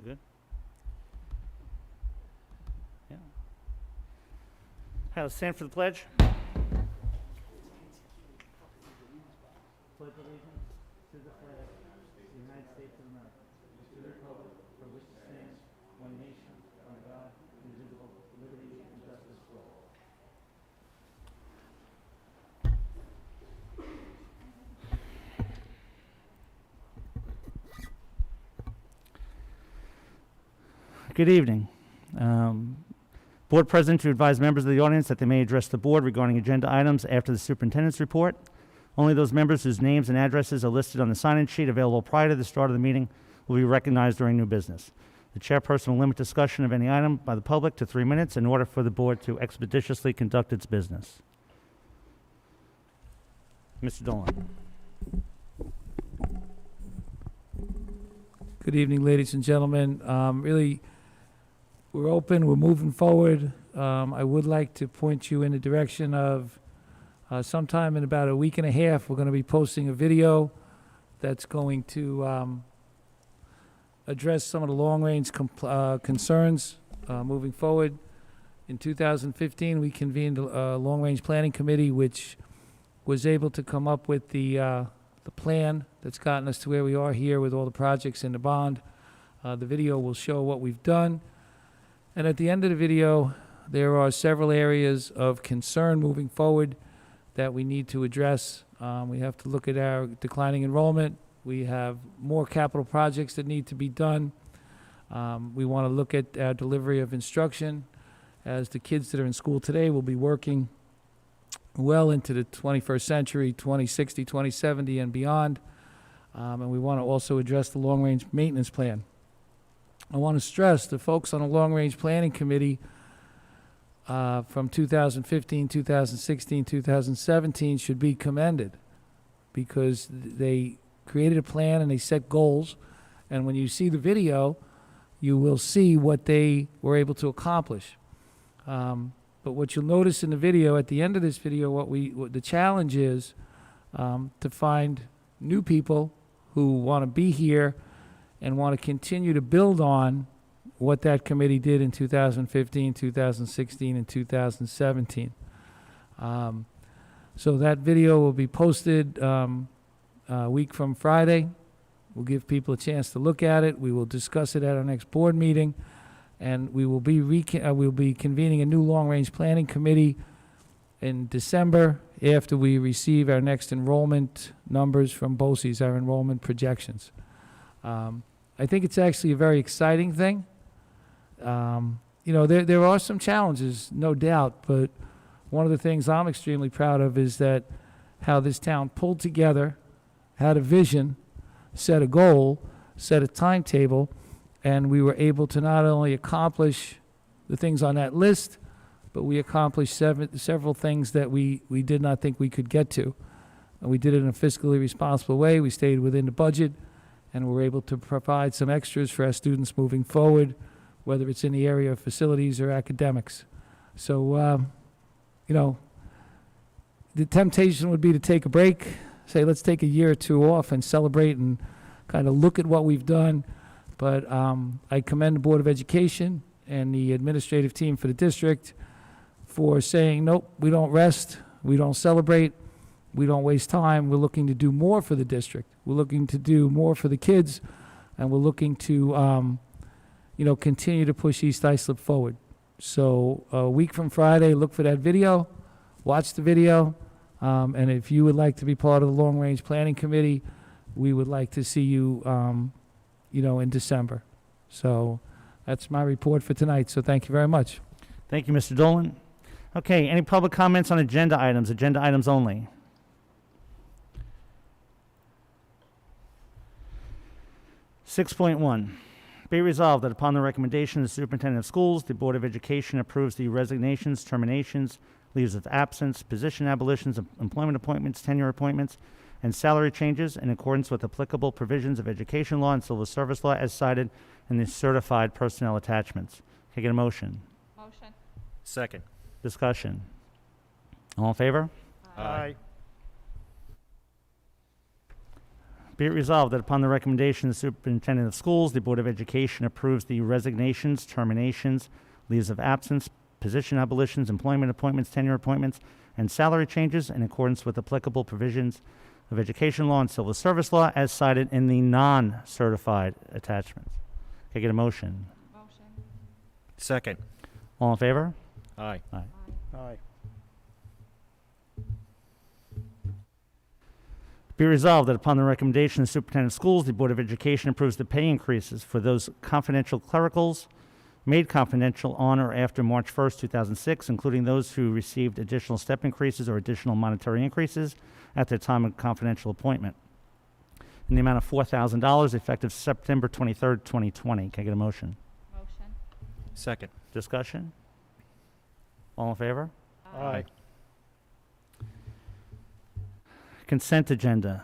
good? Yeah. Let's stand for the pledge. Pledge allegiance to the flag of the United States of America, to the republic for which it stands, one nation, under God, indivisible, with liberty and justice for all. Good evening. Board President to advise members of the audience that they may address the board regarding agenda items after the superintendent's report. Only those members whose names and addresses are listed on the sign-in sheet available prior to the start of the meeting will be recognized during new business. The chairperson will limit discussion of any item by the public to 3 minutes in order for the board to expeditiously conduct its business. Mr. Dolan. Good evening, ladies and gentlemen. Really, we're open, we're moving forward. I would like to point you in the direction of sometime in about a week and a half, we're going to be posting a video that's going to address some of the long-range concerns moving forward. In 2015, we convened a long-range planning committee, which was able to come up with the plan that's gotten us to where we are here with all the projects in the bond. The video will show what we've done. And at the end of the video, there are several areas of concern moving forward that we need to address. We have to look at our declining enrollment. We have more capital projects that need to be done. We want to look at our delivery of instruction, as the kids that are in school today will be working well into the 21st century, 2060, 2070, and beyond. And we want to also address the long-range maintenance plan. I want to stress the folks on the long-range planning committee from 2015, 2016, 2017 should be commended, because they created a plan and they set goals. And when you see the video, you will see what they were able to accomplish. But what you'll notice in the video, at the end of this video, what the challenge is to find new people who want to be here and want to continue to build on what that committee did in 2015, 2016, and 2017. So that video will be posted a week from Friday. We'll give people a chance to look at it. We will discuss it at our next board meeting. And we will be we'll be convening a new long-range planning committee in December after we receive our next enrollment numbers from BOCES, our enrollment projections. I think it's actually a very exciting thing. You know, there are some challenges, no doubt, but one of the things I'm extremely proud of is that how this town pulled together, had a vision, set a goal, set a timetable, and we were able to not only accomplish the things on that list, but we accomplished several things that we did not think we could get to. And we did it in a fiscally responsible way. We stayed within the budget, and we're able to provide some extras for our students moving forward, whether it's in the area of facilities or academics. So, you know, the temptation would be to take a break, say, let's take a year or two off and celebrate and kind of look at what we've done. But I commend the Board of Education and the administrative team for the district for saying, nope, we don't rest, we don't celebrate, we don't waste time. We're looking to do more for the district. We're looking to do more for the kids, and we're looking to, you know, continue to push East Islip forward. So a week from Friday, look for that video, watch the video, and if you would like to be part of the Long Range Planning Committee, we would like to see you, you know, in December. So that's my report for tonight, so thank you very much. Thank you, Mr. Dolan. Okay, any public comments on agenda items only? .1, be resolved that upon the recommendation of the Superintendent of Schools, the Board of Education approves the resignations, terminations, leaves of absence, position abolitions, employment appointments, tenure appointments, and salary changes in accordance with applicable provisions of education law and civil service law as cited in the certified personnel attachments. Can I get a motion? Motion. Second. Discussion. All in favor? Aye. Be it resolved that upon the recommendation of the Superintendent of Schools, the Board of Education approves the resignations, terminations, leaves of absence, position abolitions, employment appointments, tenure appointments, and salary changes in accordance with applicable provisions of education law and civil service law as cited in the non-certified attachments. Can I get a motion? Motion. Second. All in favor? Aye. Aye. Be resolved that upon the recommendation of the Superintendent of Schools, the Board of Education approves the pay increases for those confidential clericals made confidential on or after March 1st, 2006, including those who received additional step increases or additional monetary increases at their time of confidential appointment, in the amount of $4,000 effective September 23rd, 2020. Can I get a motion? Motion. Second. Discussion? All in favor? Aye. Consent agenda.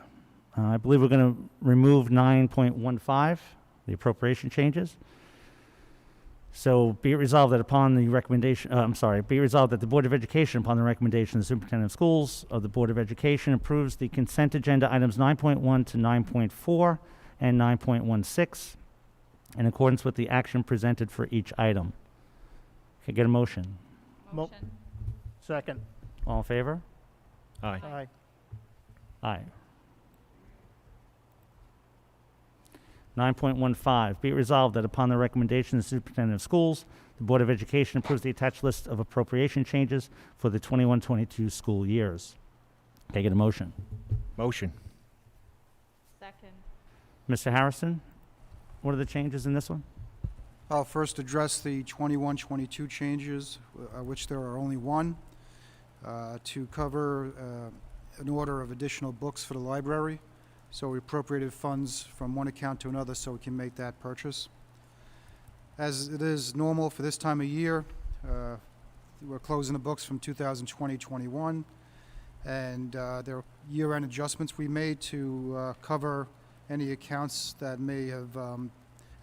I believe we're going to remove 9.15, the appropriation changes. So be it resolved that upon the recommendation, be it resolved that the Board of Education, upon the recommendation of the Superintendent of Schools of the Board of Education, approves the consent agenda items 9.1 to 9.4 and 9.16 in accordance with the action presented for each item. Can I get a motion? Motion. Second. All in favor? Aye. Aye. Aye. 9.15, be it resolved that upon the recommendation of the Superintendent of Schools, the Board of Education approves the attached list of appropriation changes for the 21-22 school years. Can I get a motion? Motion. Second. Mr. Harrison, what are the changes in this one? I'll first address the 21-22 changes, which there are only one, to cover an order of additional books for the library. So we appropriated funds from one account to another so we can make that purchase. As it is normal for this time of year, we're closing the books from 2020-21, and there are year-end adjustments we made to cover any accounts that may have, and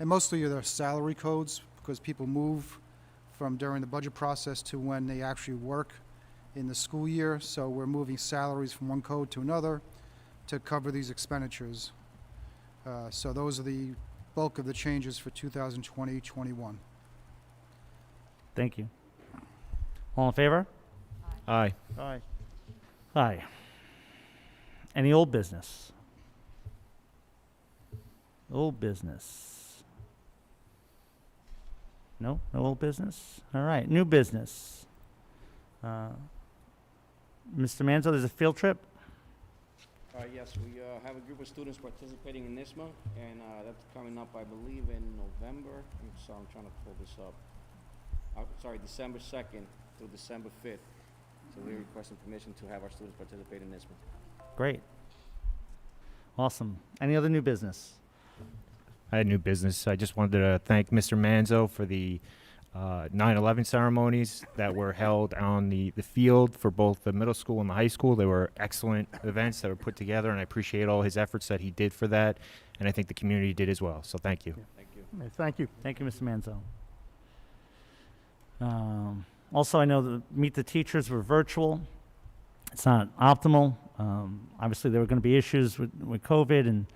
mostly they're salary codes, because people move from during the budget process to when they actually work in the school year. So we're moving salaries from one code to another to cover these expenditures. So those are the bulk of the changes for 2020-21. Thank you. All in favor? Aye. Aye. Aye. Any old business? Old business? No? No old business? All right, new business. Mr. Manzo, there's a field trip? Yes, we have a group of students participating in NISMA, and that's coming up, I believe, in November. I'm trying to pull this up. December 2nd through December 5th. So we're requesting permission to have our students participate in NISMA. Great. Awesome. Any other new business? I had new business. I just wanted to thank Mr. Manzo for the 9/11 ceremonies that were held on the field for both the middle school and the high school. They were excellent events that were put together, and I appreciate all his efforts that he did for that, and I think the community did as well. So thank you. Thank you. Thank you. Thank you, Mr. Manzo. Also, I know the Meet the Teachers were virtual. It's not optimal. Obviously, there were going to be issues with COVID and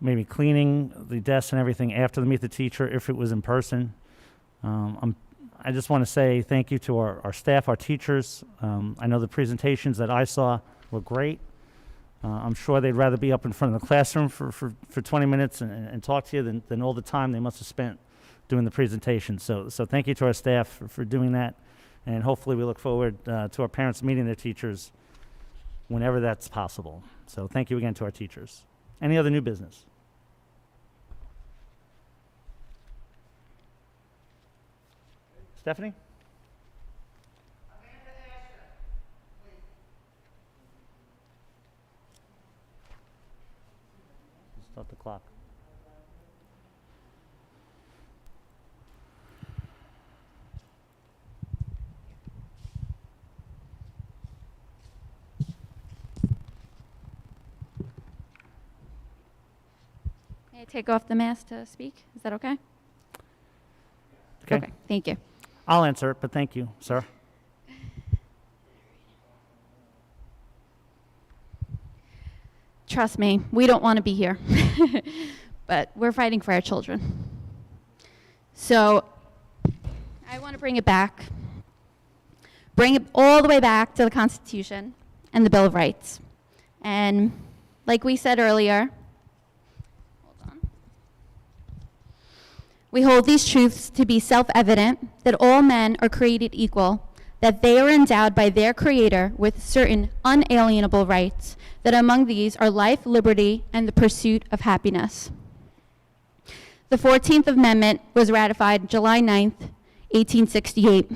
maybe cleaning the desks and everything after the Meet the Teacher if it was in person. I just want to say thank you to our staff, our teachers. I know the presentations that I saw were great. I'm sure they'd rather be up in front of the classroom for 20 minutes and talk to you than all the time they must have spent doing the presentation. So thank you to our staff for doing that. And hopefully we look forward to our parents meeting their teachers whenever that's possible. So thank you again to our teachers. Any other new business? Stephanie? Start the clock. May I take off the mask to speak? Is that okay? Okay. Thank you. I'll answer it, but thank you, sir. trust me, we don't want to be here. But we're fighting for our children. So I want to bring it back. Bring it all the way back to the Constitution and the Bill of Rights. And like we said earlier, hold on. We hold these truths to be self-evident, that all men are created equal, that they are endowed by their Creator with certain unalienable rights, that among these are life, liberty, and the pursuit of happiness. The 14th Amendment was ratified July 9th, 1868.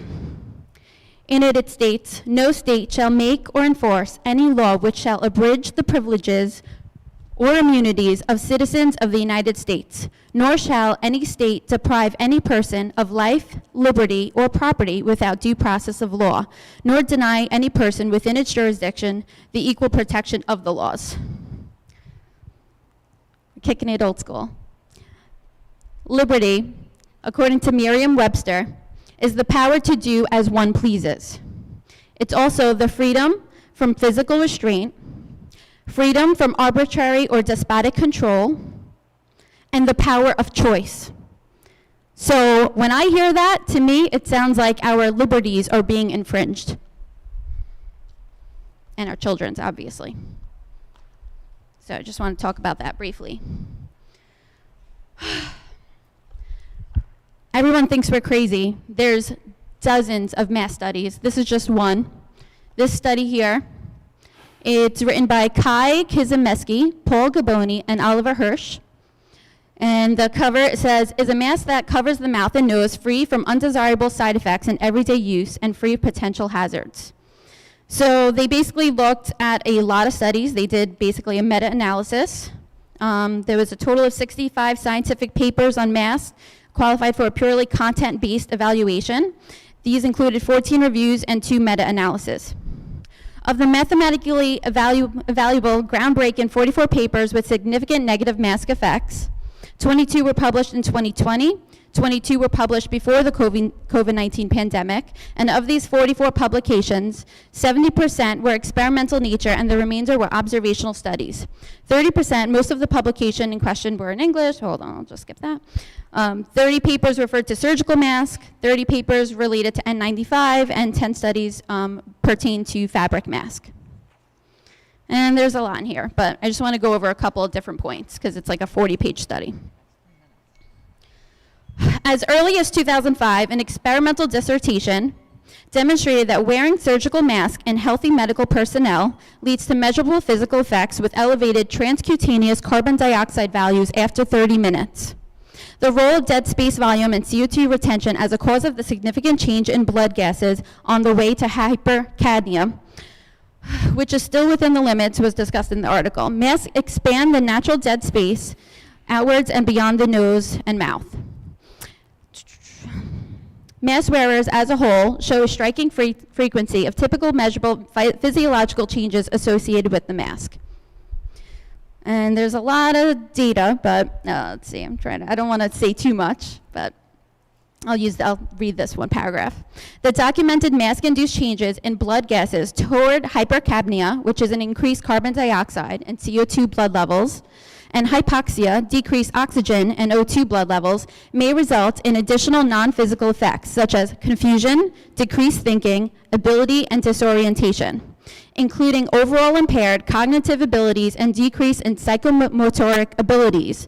In it states, "No state shall make or enforce any law which shall abridge the privileges or immunities of citizens of the United States, nor shall any state deprive any person of life, liberty, or property without due process of law, nor deny any person within its jurisdiction the equal protection of the laws." Kicking it old school. Liberty, according to Merriam-Webster, is the power to do as one pleases. It's also the freedom from physical restraint, freedom from arbitrary or despotic control, and the power of choice. So when I hear that, to me, it sounds like our liberties are being infringed. And our children's, obviously. So I just want to talk about that briefly. Everyone thinks we're crazy. There's dozens of mass studies. This is just one. This study here, it's written by Kai Kizimesky, Paul Gaboni, and Oliver Hirsch. And the cover says, "Is a mask that covers the mouth and nose free from undesirable side effects in everyday use and free of potential hazards?" So they basically looked at a lot of studies. They did basically a meta-analysis. There was a total of 65 scientific papers on masks qualified for a purely content-based evaluation. These included 14 reviews and 2 meta-analyses. Of the mathematically valuable, groundbreaking 44 papers with significant negative mask effects, 22 were published in 2020, 22 were published before the COVID-19 pandemic, and of these 44 publications, 70% were experimental nature and the remainder were observational studies. 30%, most of the publication in question were in English. Hold on, I'll just skip that. 30 papers referred to surgical masks, 30 papers related to N95, and 10 studies pertain to fabric mask. And there's a lot in here, but I just want to go over a couple of different points because it's like a 40-page study. As early as 2005, an experimental dissertation demonstrated that wearing surgical masks in healthy medical personnel leads to measurable physical effects with elevated transcutaneous carbon dioxide values after 30 minutes. The role of dead space volume and CO2 retention as a cause of the significant change in blood gases on the way to hypercapnia, which is still within the limits, was discussed in the article. Masks expand the natural dead space outwards and beyond the nose and mouth. Mask wearers as a whole show a striking frequency of typical measurable physiological changes associated with the mask. And there's a lot of data, but let's see, I don't want to say too much, but I'll read this one paragraph. The documented mask-induced changes in blood gases toward hypercapnia, which is an increased carbon dioxide and CO2 blood levels, and hypoxia, decreased oxygen and O2 blood levels, may result in additional non-physical effects, such as confusion, decreased thinking, ability, and disorientation, including overall impaired cognitive abilities and decrease in psychomotoric abilities.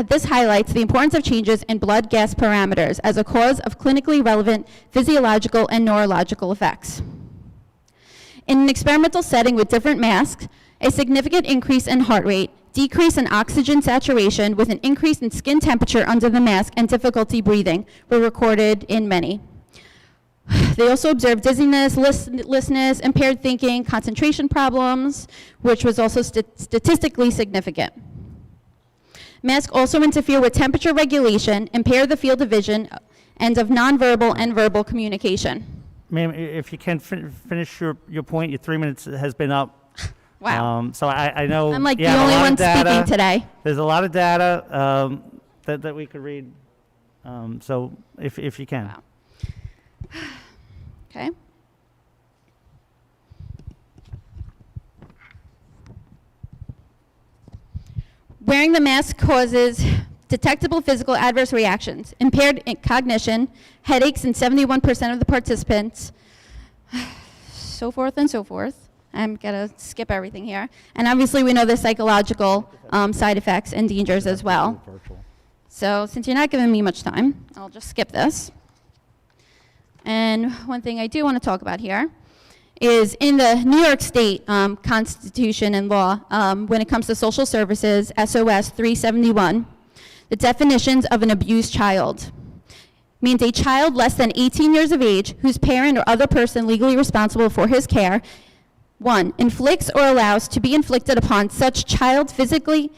This highlights the importance of changes in blood gas parameters as a cause of clinically relevant physiological and neurological effects. In an experimental setting with different masks, a significant increase in heart rate, decrease in oxygen saturation with an increase in skin temperature under the mask, and difficulty breathing were recorded in many. They also observed dizziness, listlessness, impaired thinking, concentration problems, which was also statistically significant. Masks also interfere with temperature regulation, impair the field of vision, and of nonverbal and verbal communication. Ma'am, if you can finish your point, your 3 minutes has been up. Wow. So I know. I'm like you the have a only lot one of data. speaking today. There's a lot of data that we could read. So if you can. Wow. Okay. Wearing the mask causes detectable physical adverse reactions, impaired cognition, headaches in 71% of the participants, so forth and so forth. I'm going to skip everything here. And obviously, we know the psychological side effects and dangers as well. So since you're not giving me much time, I'll just skip this. And one thing I do want to talk about here is in the New York State Constitution and law, when it comes to social services, SOS 371, the definitions of an abused child means a child less than 18 years of age whose parent or other person legally responsible for his care, 1, inflicts or allows to be inflicted upon such child physical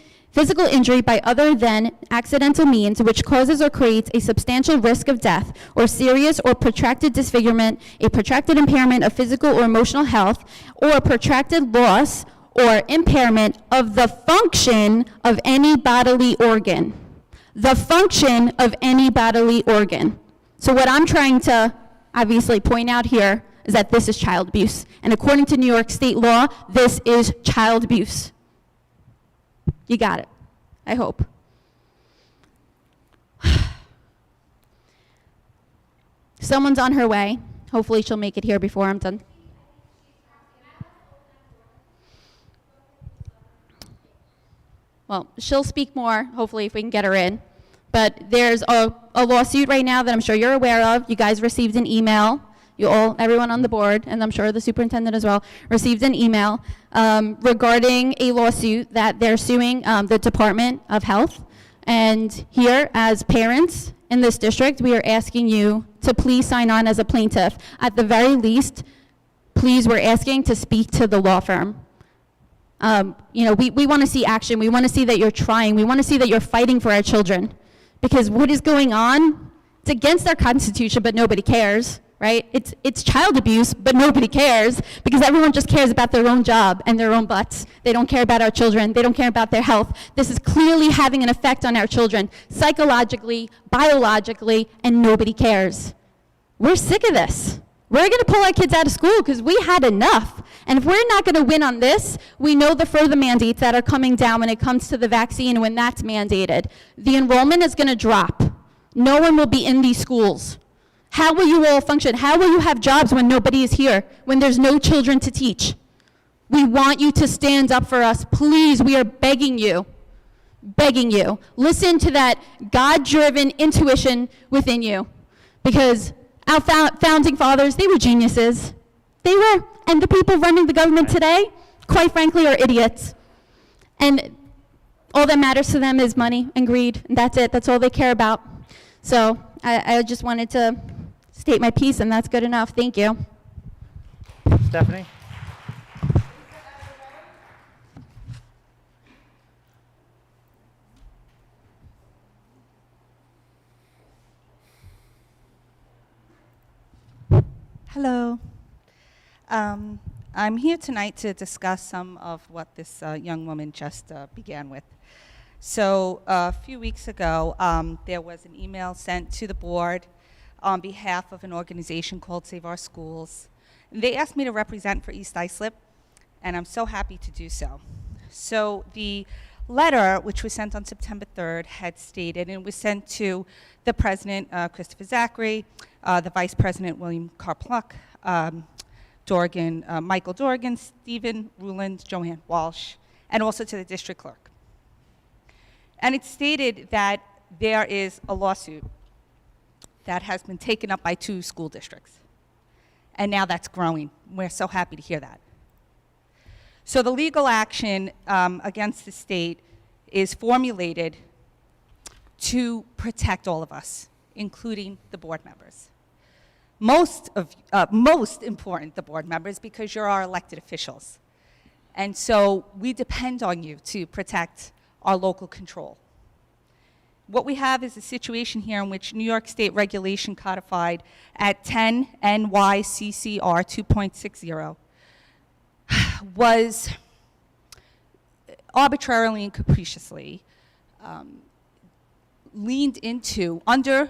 injury by other than accidental means which causes or creates a substantial risk of death or serious or protracted disfigurement, a protracted impairment of physical or emotional health, or a protracted loss or impairment of the function of any bodily organ. The function of any bodily organ. So what I'm trying to obviously point out here is that this is child abuse. And according to New York State law, this is child abuse. You got it, I hope. Someone's on her way. Hopefully she'll make it here before I'm done. Well, she'll speak more, hopefully, if we can get her in. But there's a lawsuit right now that I'm sure you're aware of. You guys received an email. Everyone on the board, and I'm sure the superintendent as well, received an email regarding a lawsuit that they're suing the Department of Health. And here, as parents in this district, we are asking you to please sign on as a plaintiff. At the very least, please, we're asking to speak to the law firm. We want to see action. We want to see that you're trying. We want to see that you're fighting for our children. Because what is going on, it's against our Constitution, but nobody cares, right? It's child abuse, but nobody cares because everyone just cares about their own job and their own butts. They don't care about our children. They don't care about their health. This is clearly having an effect on our children, psychologically, biologically, and nobody cares. We're sick of this. We're going to pull our kids out of school because we had enough. And if we're not going to win on this, we know the further mandates that are coming down when it comes to the vaccine when that's mandated. The enrollment is going to drop. No one will be in these schools. How will you all function? How will you have jobs when nobody is here, when there's no children to teach? We want you to stand up for us. Please, we are begging you. Begging you. Listen to that God-driven intuition within you. Because our founding fathers, they were geniuses. They were. And the people running the government today, quite frankly, are idiots. And all that matters to them is money and greed. And that's it. That's all they care about. So I just wanted to state my piece, and that's good enough. Thank you. Stephanie? Hello. I'm here tonight to discuss some of what this young woman just began with. So a few weeks ago, there was an email sent to the board on behalf of an organization called Save Our Schools. And they asked me to represent for East Islip, and I'm so happy to do so. So the letter, which was sent on September 3rd, had stated, and it was sent to the president, Christopher Zachary, the vice president, William Karpluk, Michael Dorgan, Stephen Ruland, Joanne Walsh, and also to the district clerk. And it stated that there is a lawsuit that has been taken up by 2 school districts. And now that's growing. We're so happy to hear that. So the legal action against the state is formulated to protect all of us, including the board members. Most important, the board members, because you're our elected officials. And so we depend on you to protect our local control. What we have is a situation here in which New York State regulation codified at 10 NYCCR 2.60 was arbitrarily and capriciously leaned into under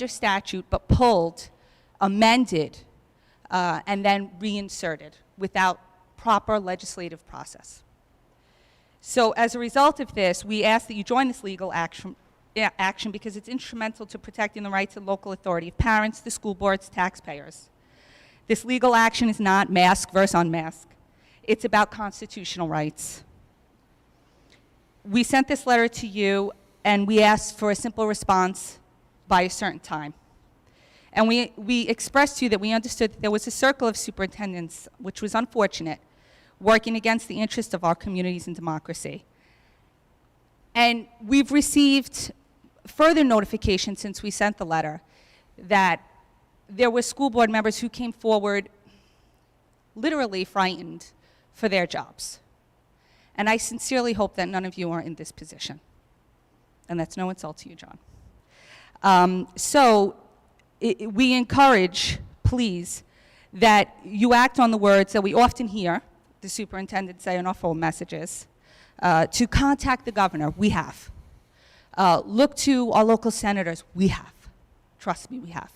statute, but pulled, amended, and then reinserted without proper legislative process. So as a result of this, we ask that you join this legal action because it's instrumental to protecting the rights of local authority of parents, the school boards, taxpayers. This legal action is not mask versus unmask. It's about constitutional rights. We sent this letter to you, and we asked for a simple response by a certain time. And we expressed to you that we understood that there was a circle of superintendents, which was unfortunate, working against the interests of our communities and democracy. And we've received further notification since we sent the letter that there were school board members who came forward literally frightened for their jobs. And I sincerely hope that none of you are in this position. And that's no insult to you, John. We encourage, please, that you act on the words that we often hear the superintendent say in our phone messages, to contact the governor. We have. Look to our local senators. We have. Trust me, we have.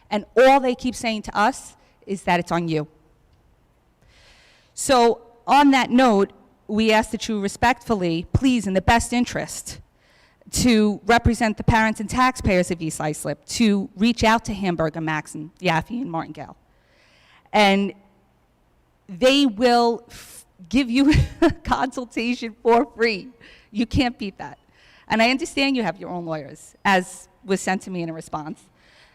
And all they keep saying to us is that it's on you. So on that note, we ask that you respectfully, please, in the best interest, to represent the parents and taxpayers of East Islip, to reach out to Hamburg and Maxon, Yaffe and Martingale. And they will give you a consultation for free. You can't beat that. And I understand you have your own lawyers, as was sent to me in a response.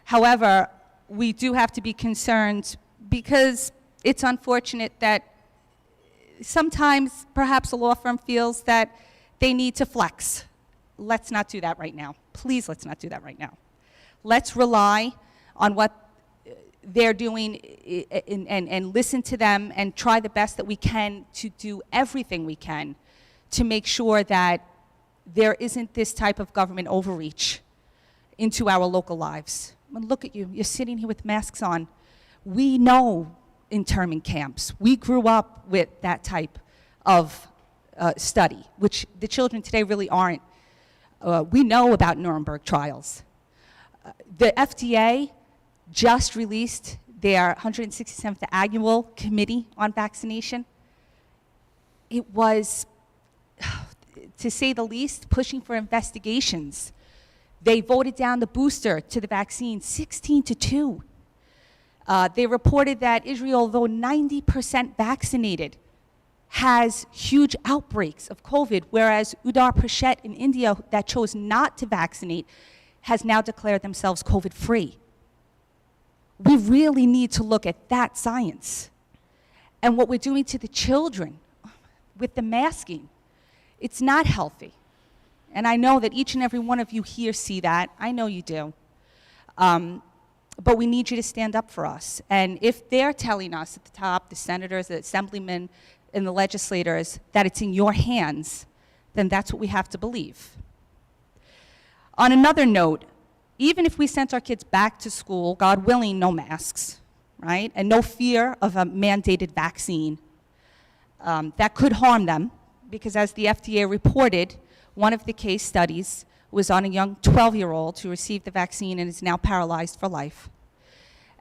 However, we do have to be concerned because it's unfortunate that sometimes perhaps a law firm feels that they need to flex. Let's not do that right now. Please, let's not do that right now. Let's rely on what they're doing and listen to them and try the best that we can to do everything we can to make sure that there isn't this type of government overreach into our local lives. I mean, look at you. You're sitting here with masks on. We know internment camps. We grew up with that type of study, which the children today really aren't. We know about Nuremberg trials. The FDA just released their 167th annual committee on vaccination. It was, to say the least, pushing for investigations. They voted down the booster to the vaccine 16-2. They reported that Israel, though 90% vaccinated, has huge outbreaks of COVID, whereas Uttar Pradesh in India that chose not to vaccinate has now declared themselves COVID-free. We really need to look at that science. And what we're doing to the children with the masking, it's not healthy. And I know that each and every one of you here see that. I know you do. But we need you to stand up for us. And if they're telling us at the top, the senators, the assemblymen, and the legislators, that it's in your hands, then that's what we have to believe. On another note, even if we sent our kids back to school, God willing, no masks, right? And no fear of a mandated vaccine, that could harm them, because as the FDA reported, one of the case studies was on a young 12-year-old who received the vaccine and is now paralyzed for life.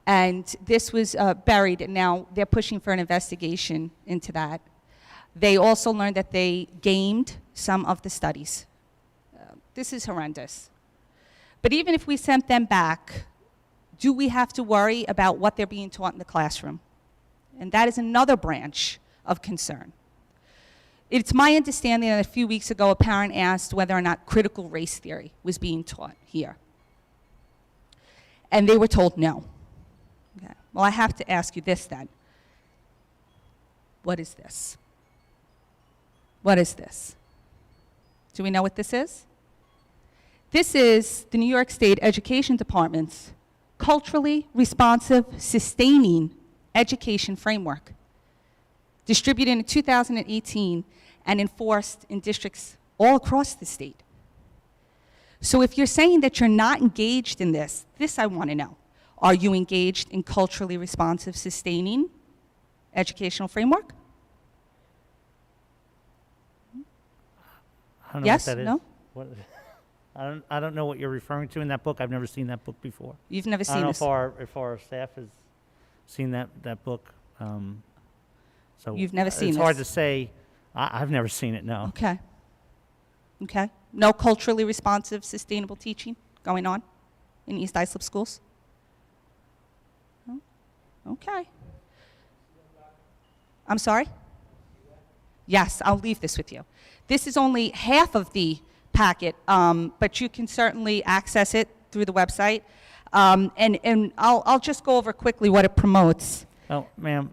And this was buried, and now they're pushing for an investigation into that. They also learned that they gamed some of the studies. This is horrendous. But even if we sent them back, do we have to worry about what they're being taught in the classroom? And that is another branch of concern. It's my understanding that a few weeks ago, a parent asked whether or not critical race theory was being taught here. And they were told no. Okay. Well, I have to ask you this then. What is this? What is this? Do we know what this is? This is the New York State Education Department's culturally responsive, sustaining education framework, distributed in 2018 and enforced in districts all across the state. So if you're saying that you're not engaged in this I want to know. Are you engaged in culturally responsive, sustaining educational framework? I don't know Yes? what that is. No? What, I don't know what you're referring to in that book. I've never seen that book before. You've never I seen don't know this? if our staff has seen that book. So You've never seen It's hard to this? say I've never seen it, no. Okay. Okay. No culturally responsive, sustainable teaching going on in East Islip schools? No? Okay. I'm sorry? Yes, I'll leave this with you. This is only half of the packet, but you can certainly access it through the website. And I'll just go over quickly what it promotes. Oh, ma'am,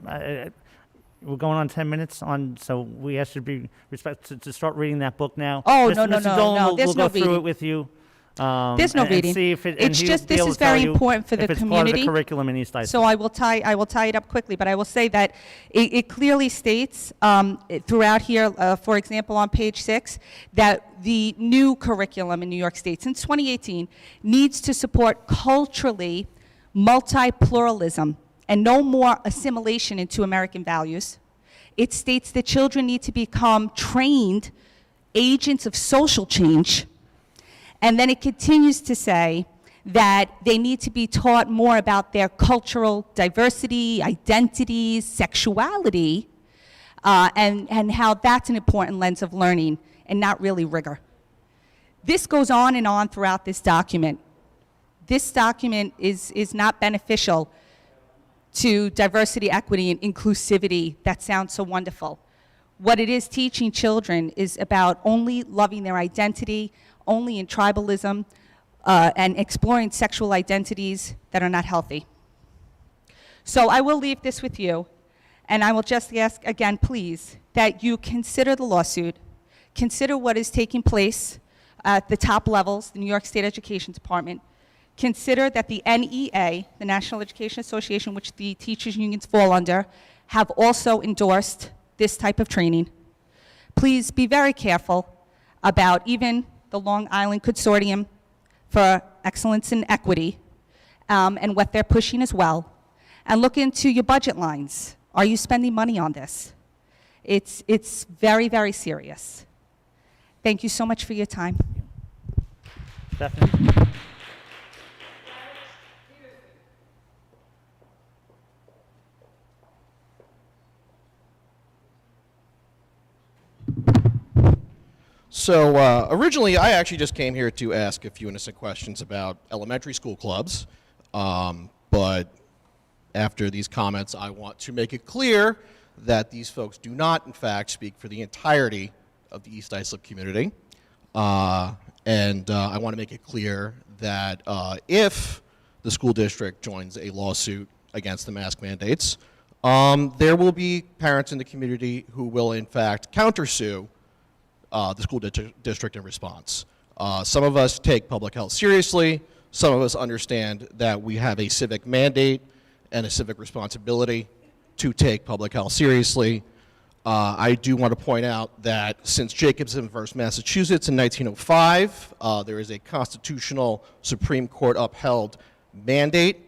we're going on 10 minutes on, so we ask you to be to start reading that book now. Oh, Mr. no, no, Mr. no, Dolan no, will, there's we'll no go through reading. it with you. There's no and reading. see if it, and It's he'll just, be this able is to tell very you important for the if it's part of community. the curriculum in East Islip. So I will tie it up quickly, but I will say that it clearly states throughout here, for example, on page 6, that the new curriculum in New York State since 2018 needs to support culturally multi-pluralism and no more assimilation into American values. It states that children need to become trained agents of social change. And then it continues to say that they need to be taught more about their cultural diversity, identities, sexuality, and how that's an important lens of learning and not really rigor. This goes on and on throughout this document. This document is not beneficial to diversity, equity, and inclusivity. That sounds so wonderful. What it is teaching children is about only loving their identity, only in tribalism, and exploring sexual identities that are not healthy. So I will leave this with you, and I will just ask again, please, that you consider the lawsuit, consider what is taking place at the top levels, the New York State Education Department. Consider that the NEA, the National Education Association, which the teachers' unions fall under, have also endorsed this type of training. Please be very careful about even the Long Island Consortium for Excellence in Equity and what they're pushing as well. And look into your budget lines. Are you spending money on this? It's very, very serious. Thank you so much for your time. Stephanie? So originally, I actually just came here to ask a few innocent questions about elementary school clubs. But after these comments, I want to make it clear that these folks do not, in fact, speak for the entirety of the East Islip community. And I want to make it clear that if the school district joins a lawsuit against the mask mandates, there will be parents in the community who will, in fact, countersue the school district in response. Some of us take public health seriously. Some of us understand that we have a civic mandate and a civic responsibility to take public health seriously. I do want to point out that since Jacobson versus Massachusetts in 1905, there is a constitutional Supreme Court upheld mandate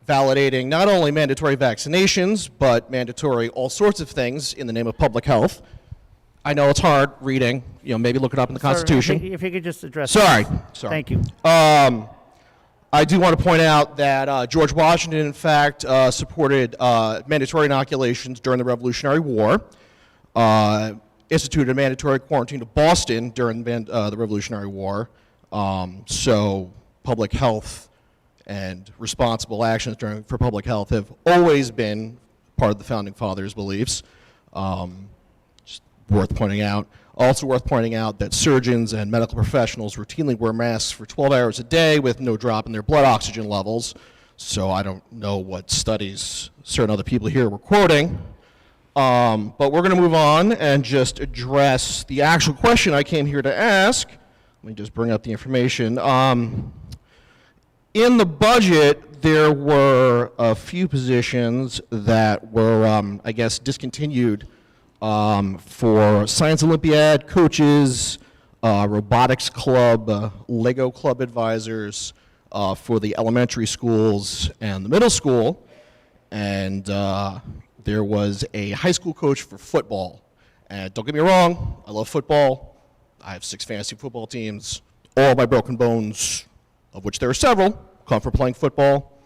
validating not only mandatory vaccinations, but mandatory all sorts of things in the name of public health. I know it's hard reading, maybe look it up in the Sir, Constitution. if you could just address. Sorry. Thank you. I do want to point out that George Washington, in fact, supported mandatory inoculations during the Revolutionary War, instituted a mandatory quarantine to Boston during the Revolutionary War. So public health and responsible actions for public health have always been part of the Founding Fathers' beliefs. Just worth pointing out. Also worth pointing out that surgeons and medical professionals routinely wear masks for 12 hours a day with no drop in their blood oxygen levels. So I don't know what studies certain other people here were quoting. But we're going to move on and just address the actual question I came here to ask. Let me just bring up the information. In the budget, there were a few positions that were, I guess, discontinued for Science Olympiad coaches, robotics club, Lego club advisors for the elementary schools and the middle school. And there was a high school coach for football. And don't get me wrong, I love football. I have 6 fantasy football teams. All my broken bones, of which there are several, come from playing football.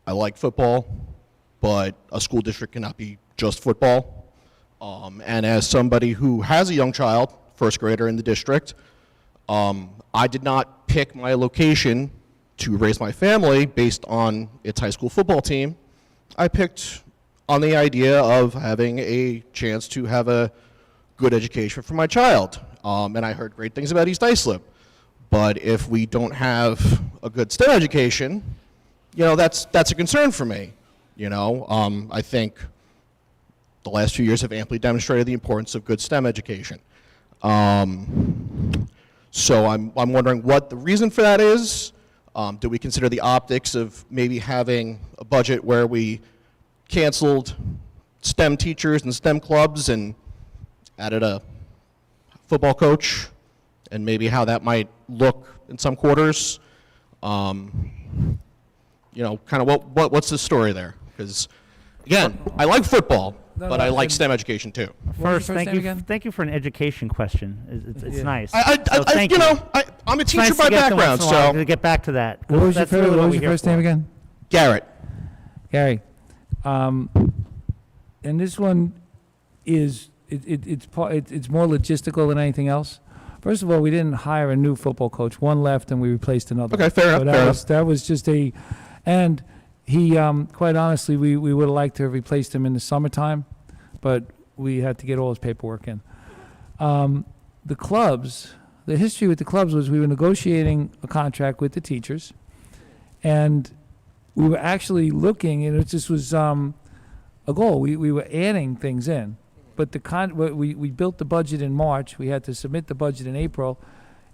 I like football, but a school district cannot be just football. And as somebody who has a young child, first grader in the district, I did not pick my location to raise my family based on its high school football team. I picked on the idea of having a chance to have a good education for my child. And I heard great things about East Islip. But if we don't have a good STEM education, that's a concern for me. I think the last few years have amply demonstrated the importance of good STEM education. So I'm wondering what the reason for that is. Do we consider the optics of maybe having a budget where we canceled STEM teachers and STEM clubs and added a football coach, and maybe how that might look in some quarters? Kind of what's the story there? Because again, I like football, but I like STEM education too. First, your first name again? thank you for an education question. It's Yeah. nice. I Thank you. I'm a It's teacher nice to by get to background, once in a while so to get back to that. What was That's your, really what we're your here first name for. again? Garrett. Gary. And this one is, it's more logistical than anything else. First of all, we didn't hire a new football coach. One left and we replaced another. Okay, fair enough. That was just and he, quite honestly, we would have liked to have replaced him in the summertime, but we had to get all his paperwork in. The clubs, the history with the clubs was we were negotiating a contract with the teachers, and we were actually looking, and it just was a goal. We were adding things in, but we built the budget in March. We had to submit the budget in April,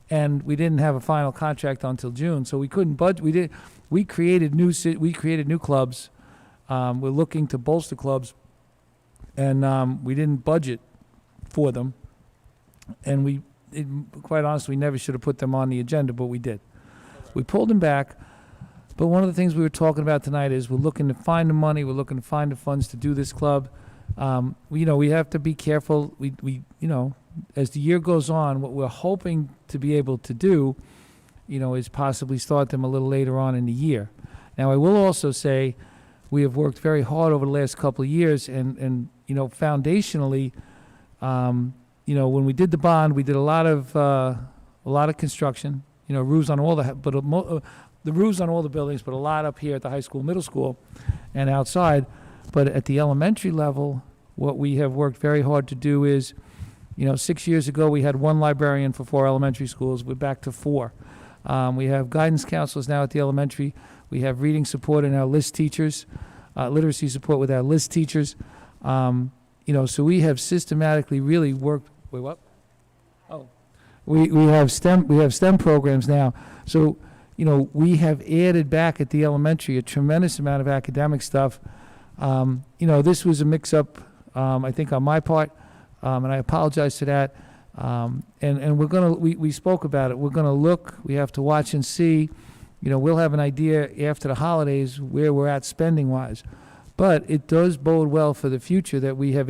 and we didn't have a final contract until June, so we couldn't budget. We created new clubs. We're looking to bolster clubs, and we didn't budget for them, and quite honestly, we never should have put them on the agenda, but we did. We pulled them back. But one of the things we were talking about tonight is we're looking to find the money, we're looking to find the funds to do this club. We have to be careful. We as the year goes on, what we're hoping to be able to do, is possibly start them a little later on in the year. Now, I will also say we have worked very hard over the last couple of years, and foundationally, when we did the bond, we did a lot of construction. Roofs on all the roofs on all the buildings, but a lot up here at the high school, middle school, and outside. But at the elementary level, what we have worked very hard to do is, 6 years ago we had one librarian for 4 elementary schools. We're back to 4. We have guidance counselors now at the elementary. We have reading support in our list teachers, literacy support with our list teachers. So we have systematically really worked. Wait, what? Oh, we have STEM programs now. So we have added back at the elementary a tremendous amount of academic stuff. This was a mix-up, I think, on my part, and I apologize for that. And we spoke about it. We're gonna look. We have to watch and see. We'll have an idea after the holidays where we're at spending-wise. But it does bode well for the future that we have.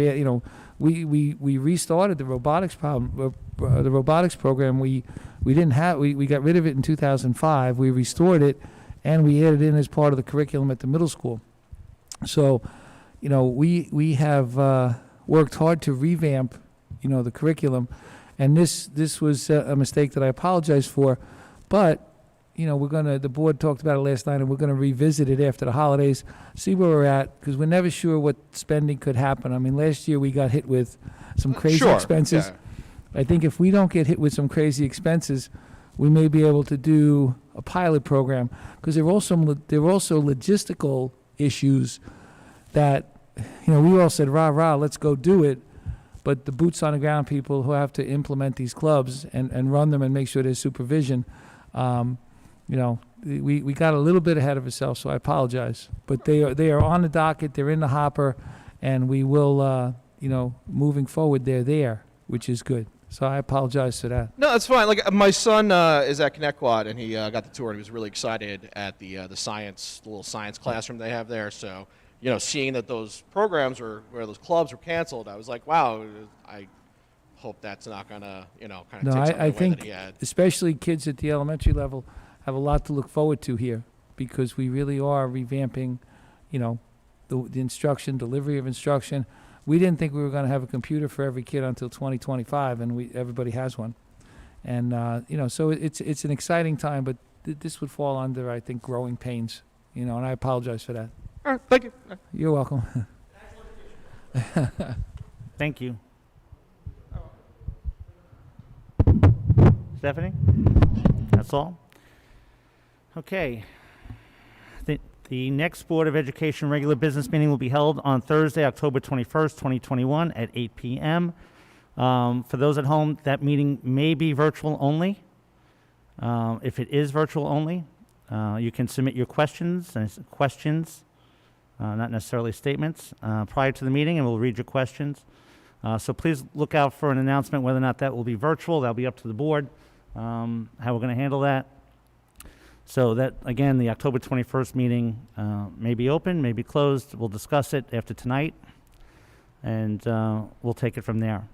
We restarted the robotics the robotics program. We got rid of it in 2005. We restored it, and we added in as part of the curriculum at the middle school. So, we have worked hard to revamp, the curriculum, and this was a mistake that I apologize for, but the board talked about it last night, and we're gonna revisit it after the holidays, see where we're at, because we're never sure what spending could happen. I mean, last year we got hit with some crazy expenses. Yeah. I think if we don't get hit with some crazy expenses, we may be able to do a pilot program, because there are also logistical issues that, we all said, rah, let's go do it. But the boots on the ground people who have to implement these clubs and run them and make sure there's supervision, we got a little bit ahead of ourselves, so I apologize. But they are on the docket, they're in the hopper, and we will, moving forward, they're there, which is good. So I apologize for that. No, that's fine. Like my son is at Connecticut, and he got the tour, and he was really excited at the little science classroom they have there. So, seeing that those programs where those clubs were canceled, I was like, wow. I hope that's not gonna, kind of take something away that he had. Especially kids at the elementary level have a lot to look forward to here, because we really are revamping, the instruction, delivery of instruction. We didn't think we were going to have a computer for every kid until 2025, and everybody has one. And so it's an exciting time, but this would fall under, I think, growing pains. And I apologize for that. All right, thank you. You're welcome. Thank you. Stephanie? That's all? Okay. The next Board of Education regular business meeting will be held on Thursday, October 21st, 2021 at 8 p.m. For those at home, that meeting may be virtual only. If it is virtual only, you can submit your questions, not necessarily statements, prior to the meeting, and we'll read your questions. So please look out for an announcement whether or not that will be virtual. That'll be up to the board, how we're going to handle that. So that, again, the October 21st meeting may be open, may be closed. We'll discuss it after tonight, and we'll take it from there.